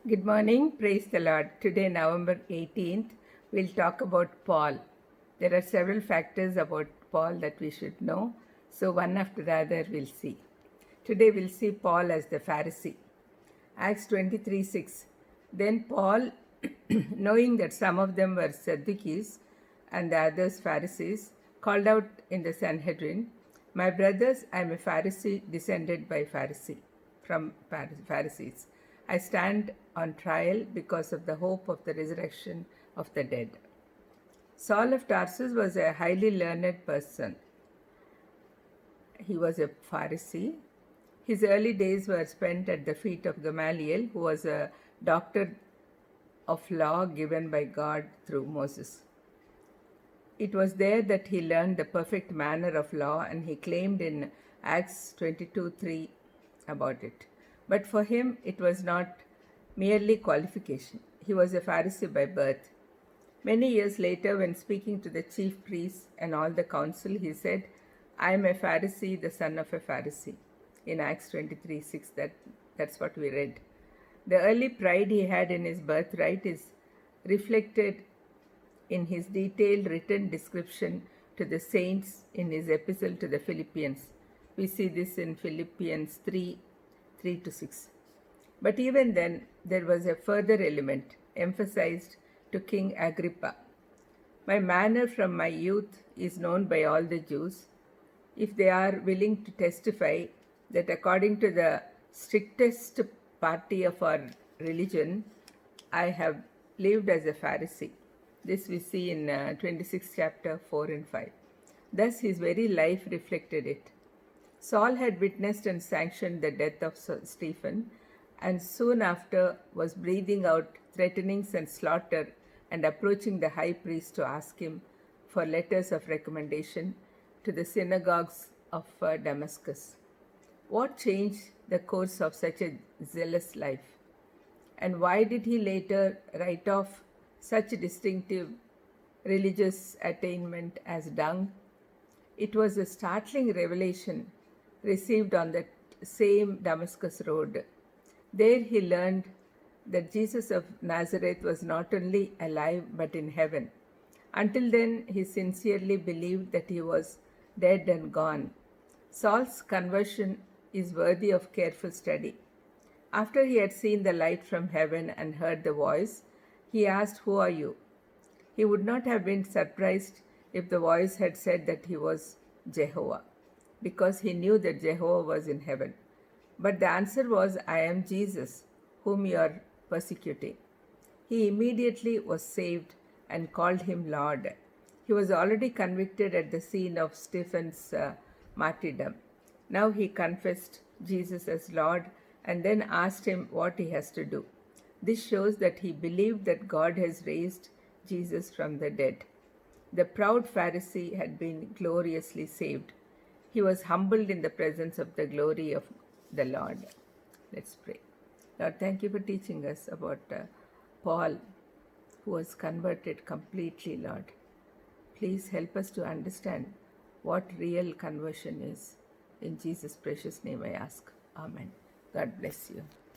Good morning, praise the Lord. Today, November 18th, we'll talk about Paul. There are several factors about Paul that we should know, so one after the other we'll see. Today, we'll see Paul as the Pharisee. Acts 23:6. Then Paul, knowing that some of them were Sadducees and the others Pharisees, called out in the Sanhedrin, "My brothers, I am a Pharisee descended by from Pharisees. I stand on trial because of the hope of the resurrection of the dead." Saul of Tarsus was a highly learned person. He was a Pharisee. His early days were spent at the feet of Gamaliel, who was a doctor of law given by God through Moses. It was there that he learned the perfect manner of law, and he claimed in Acts 22:3 about it. But for him, it was not merely qualification. He was a Pharisee by birth. Many years later, when speaking to the chief priests and all the council, he said, "I am a Pharisee, the son of a Pharisee." In Acts 23:6, that's what we read. The early pride he had in his birthright is reflected in his detailed written description to the saints in his epistle to the Philippians. We see this in Philippians 3:3-6. But even then, there was a further element emphasized to King Agrippa. "My manner from my youth is known by all the Jews, if they are willing to testify that according to the strictest party of our religion, I have lived as a Pharisee." This we see in 26th chapter 4 and 5. Thus his very life reflected it. Saul had witnessed and sanctioned the death of Stephen, and soon after was breathing out threatenings and slaughter and approaching the high priest to ask him for letters of recommendation to the synagogues of Damascus. What changed the course of such a zealous life? And why did he later write off such distinctive religious attainment as dung? It was a startling revelation received on that same Damascus road. There he learned that Jesus of Nazareth was not only alive but in heaven. Until then, he sincerely believed that he was dead and gone. Saul's conversion is worthy of careful study. After he had seen the light from heaven and heard the voice, he asked, "Who are you?" He would not have been surprised if the voice had said that he was Jehovah, because he knew that Jehovah was in heaven. But the answer was, "I am Jesus, whom you are persecuting." He immediately was saved and called him Lord. He was already convicted at the scene of Stephen's martyrdom. Now he confessed Jesus as Lord and then asked him what he has to do. This shows that he believed that God has raised Jesus from the dead. The proud Pharisee had been gloriously saved. He was humbled in the presence of the glory of the Lord. Let's pray. Lord, thank you for teaching us about Paul, who was converted completely, Lord. Please help us to understand what real conversion is. In Jesus' precious name I ask. Amen. God bless you.